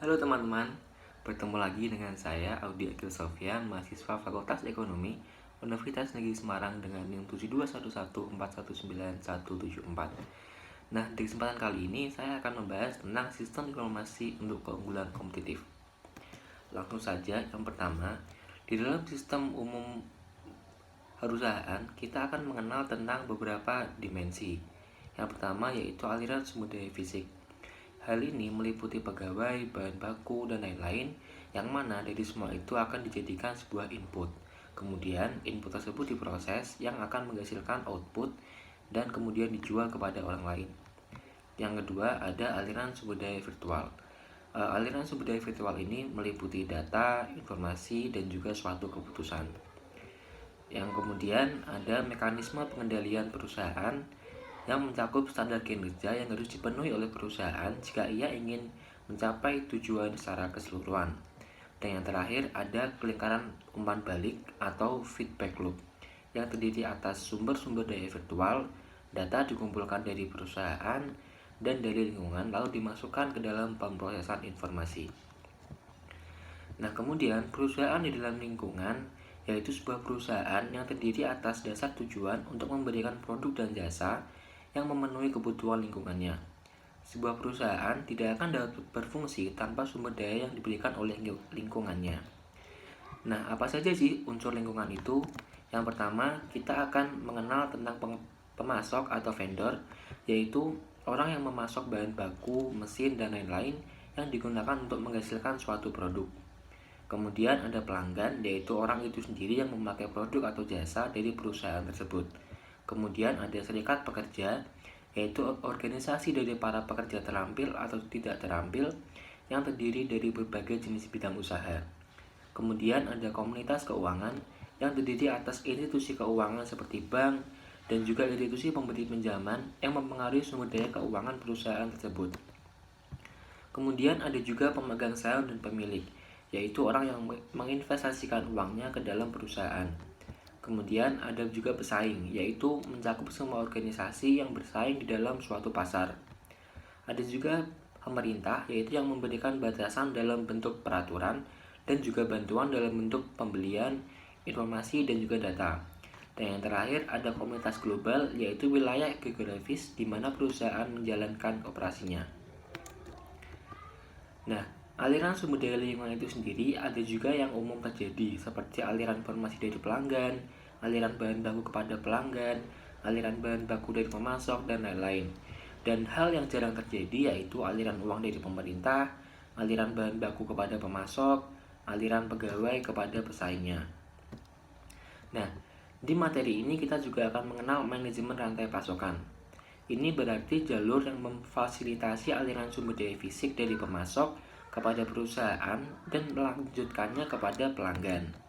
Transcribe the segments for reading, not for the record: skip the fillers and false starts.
Halo teman-teman, bertemu lagi dengan saya Audi Akil Sofyan, mahasiswa Fakultas Ekonomi Universitas Negeri Semarang dengan NIM 72114197174. Nah, di kesempatan kali ini saya akan membahas tentang sistem informasi untuk keunggulan kompetitif. Langsung saja, yang pertama, di dalam sistem umum perusahaan, kita akan mengenal tentang beberapa dimensi. Yang pertama yaitu aliran sumber daya fisik. Hal ini meliputi pegawai, bahan baku, dan lain-lain, yang mana dari semua itu akan dijadikan sebuah input. Kemudian, input tersebut diproses yang akan menghasilkan output dan kemudian dijual kepada orang lain. Yang kedua, ada aliran sumber daya virtual. Aliran sumber daya virtual ini meliputi data, informasi, dan juga suatu keputusan. Yang kemudian, ada mekanisme pengendalian perusahaan yang mencakup standar kinerja yang harus dipenuhi oleh perusahaan jika ia ingin mencapai tujuan secara keseluruhan. Dan yang terakhir ada lingkaran umpan balik atau feedback loop yang terdiri atas sumber-sumber daya virtual, data dikumpulkan dari perusahaan dan dari lingkungan lalu dimasukkan ke dalam pemrosesan informasi. Nah, kemudian perusahaan di dalam lingkungan yaitu sebuah perusahaan yang terdiri atas dasar tujuan untuk memberikan produk dan jasa yang memenuhi kebutuhan lingkungannya. Sebuah perusahaan tidak akan dapat berfungsi tanpa sumber daya yang diberikan oleh lingkungannya. Nah, apa saja sih unsur lingkungan itu? Yang pertama, kita akan mengenal tentang pemasok atau vendor, yaitu orang yang memasok bahan baku, mesin, dan lain-lain yang digunakan untuk menghasilkan suatu produk. Kemudian ada pelanggan, yaitu orang itu sendiri yang memakai produk atau jasa dari perusahaan tersebut. Kemudian ada serikat pekerja, yaitu organisasi dari para pekerja terampil atau tidak terampil yang terdiri dari berbagai jenis bidang usaha. Kemudian ada komunitas keuangan yang terdiri atas institusi keuangan seperti bank dan juga institusi pemberi pinjaman yang mempengaruhi sumber daya keuangan perusahaan tersebut. Kemudian ada juga pemegang saham dan pemilik, yaitu orang yang menginvestasikan uangnya ke dalam perusahaan. Kemudian ada juga pesaing, yaitu mencakup semua organisasi yang bersaing di dalam suatu pasar. Ada juga pemerintah, yaitu yang memberikan batasan dalam bentuk peraturan dan juga bantuan dalam bentuk pembelian, informasi, dan juga data. Dan yang terakhir ada komunitas global, yaitu wilayah geografis di mana perusahaan menjalankan operasinya. Nah, aliran sumber daya lingkungan itu sendiri ada juga yang umum terjadi, seperti aliran informasi dari pelanggan, aliran bahan baku kepada pelanggan, aliran bahan baku dari pemasok, dan lain-lain. Dan hal yang jarang terjadi yaitu aliran uang dari pemerintah, aliran bahan baku kepada pemasok, aliran pegawai kepada pesaingnya. Nah, di materi ini kita juga akan mengenal manajemen rantai pasokan. Ini berarti jalur yang memfasilitasi aliran sumber daya fisik dari pemasok kepada perusahaan dan melanjutkannya kepada pelanggan.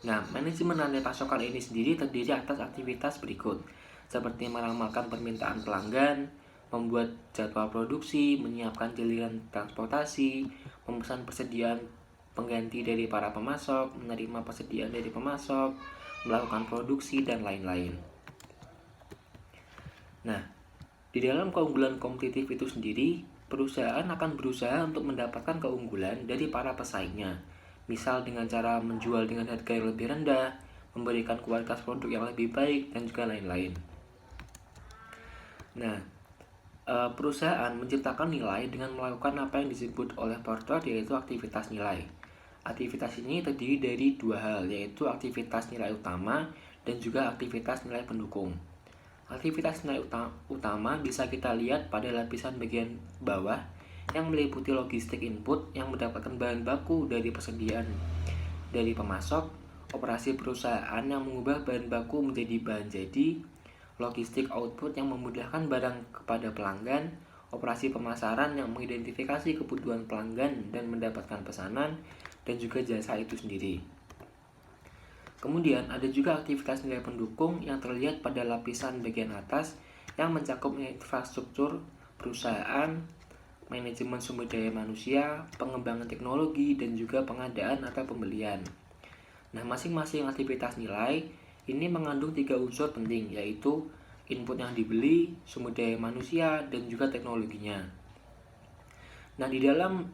Nah, manajemen rantai pasokan ini sendiri terdiri atas aktivitas berikut, seperti meramalkan permintaan pelanggan, membuat jadwal produksi, menyiapkan jalinan transportasi, memesan persediaan pengganti dari para pemasok, menerima persediaan dari pemasok, melakukan produksi, dan lain-lain. Nah, di dalam keunggulan kompetitif itu sendiri, perusahaan akan berusaha untuk mendapatkan keunggulan dari para pesaingnya. Misal dengan cara menjual dengan harga yang lebih rendah, memberikan kualitas produk yang lebih baik, dan juga lain-lain. Nah, perusahaan menciptakan nilai dengan melakukan apa yang disebut oleh Porter yaitu aktivitas nilai. Aktivitas ini terdiri dari dua hal, yaitu aktivitas nilai utama dan juga aktivitas nilai pendukung. Aktivitas nilai utama bisa kita lihat pada lapisan bagian bawah yang meliputi logistik input yang mendapatkan bahan baku dari persediaan dari pemasok, operasi perusahaan yang mengubah bahan baku menjadi bahan jadi, logistik output yang memudahkan barang kepada pelanggan, operasi pemasaran yang mengidentifikasi kebutuhan pelanggan dan mendapatkan pesanan, dan juga jasa itu sendiri. Kemudian ada juga aktivitas nilai pendukung yang terlihat pada lapisan bagian atas yang mencakup infrastruktur perusahaan, manajemen sumber daya manusia, pengembangan teknologi, dan juga pengadaan atau pembelian. Nah, masing-masing aktivitas nilai ini mengandung 3 unsur penting, yaitu input yang dibeli, sumber daya manusia, dan juga teknologinya. Nah, di dalam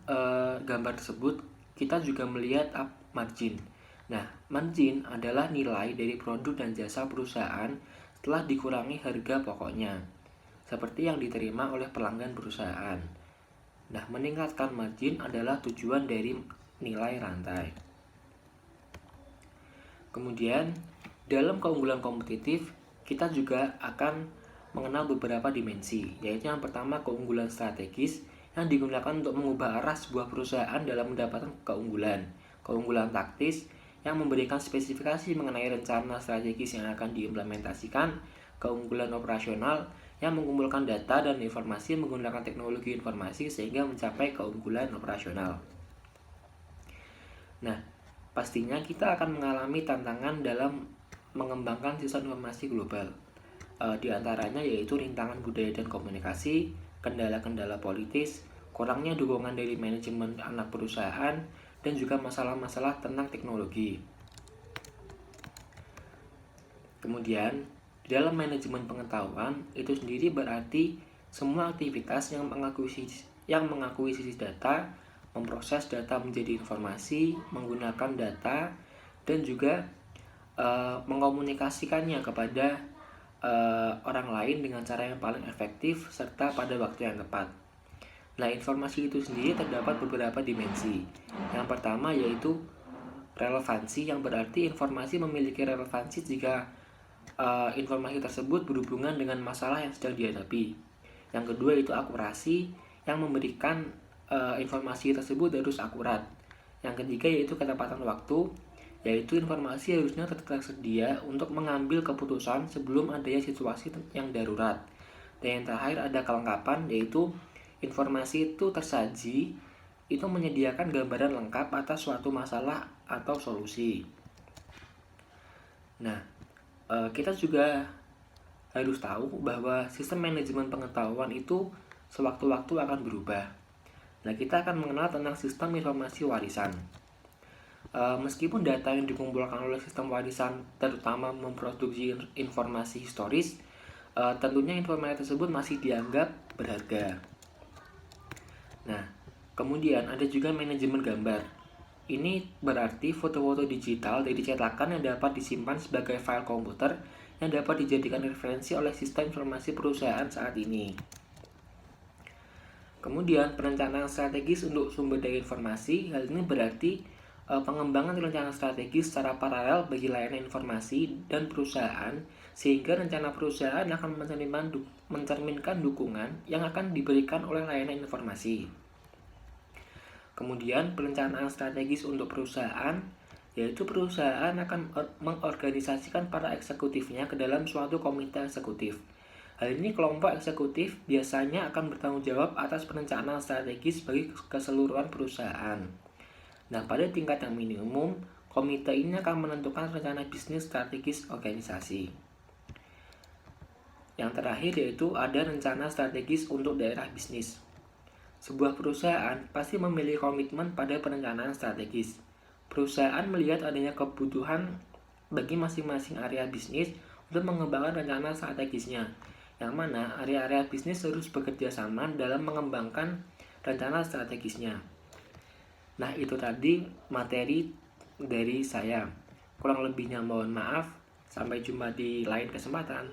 gambar tersebut kita juga melihat margin. Nah, margin adalah nilai dari produk dan jasa perusahaan setelah dikurangi harga pokoknya, seperti yang diterima oleh pelanggan perusahaan. Nah, meningkatkan margin adalah tujuan dari nilai rantai. Kemudian, dalam keunggulan kompetitif, kita juga akan mengenal beberapa dimensi, yaitu yang pertama keunggulan strategis yang digunakan untuk mengubah arah sebuah perusahaan dalam mendapatkan keunggulan. Keunggulan taktis yang memberikan spesifikasi mengenai rencana strategis yang akan diimplementasikan. Keunggulan operasional yang mengumpulkan data dan informasi menggunakan teknologi informasi sehingga mencapai keunggulan operasional. Nah, pastinya kita akan mengalami tantangan dalam mengembangkan sistem informasi global. Di antaranya yaitu rintangan budaya dan komunikasi, kendala-kendala politis, kurangnya dukungan dari manajemen anak perusahaan, dan juga masalah-masalah tentang teknologi. Kemudian, di dalam manajemen pengetahuan itu sendiri berarti semua aktivitas yang mengakuisisi data, memproses data menjadi informasi, menggunakan data, dan juga mengkomunikasikannya kepada orang lain dengan cara yang paling efektif serta pada waktu yang tepat. Nah, informasi itu sendiri terdapat beberapa dimensi. Yang pertama yaitu relevansi, yang berarti informasi memiliki relevansi jika informasi tersebut berhubungan dengan masalah yang sedang dihadapi. Yang kedua itu akurasi, yang memberikan informasi tersebut harus akurat. Yang ketiga yaitu ketepatan waktu, yaitu informasi harusnya tersedia untuk mengambil keputusan sebelum adanya situasi yang darurat. Dan yang terakhir ada kelengkapan, yaitu informasi itu tersaji itu menyediakan gambaran lengkap atas suatu masalah atau solusi. Nah, kita juga harus tahu bahwa sistem manajemen pengetahuan itu sewaktu-waktu akan berubah. Nah, kita akan mengenal tentang sistem informasi warisan. Meskipun data yang dikumpulkan oleh sistem warisan terutama memproduksi informasi historis, tentunya informasi tersebut masih dianggap berharga. Nah, kemudian ada juga manajemen gambar. Ini berarti foto-foto digital dari cetakan yang dapat disimpan sebagai file komputer yang dapat dijadikan referensi oleh sistem informasi perusahaan saat ini. Kemudian perencanaan strategis untuk sumber daya informasi. Hal ini berarti pengembangan rencana strategis secara paralel bagi layanan informasi dan perusahaan, sehingga rencana perusahaan akan mencerminkan dukungan yang akan diberikan oleh layanan informasi. Kemudian perencanaan strategis untuk perusahaan, yaitu perusahaan akan mengorganisasikan para eksekutifnya ke dalam suatu komite eksekutif. Hal ini kelompok eksekutif biasanya akan bertanggung jawab atas perencanaan strategis bagi keseluruhan perusahaan. Nah, pada tingkat yang minimum, komite ini akan menentukan rencana bisnis strategis organisasi. Yang terakhir yaitu ada rencana strategis untuk daerah bisnis. Sebuah perusahaan pasti memiliki komitmen pada perencanaan strategis. Perusahaan melihat adanya kebutuhan bagi masing-masing area bisnis untuk mengembangkan rencana strategisnya, yang mana area-area bisnis harus bekerja sama dalam mengembangkan rencana strategisnya. Nah, itu tadi materi dari saya. Kurang lebihnya mohon maaf. Sampai jumpa di lain kesempatan.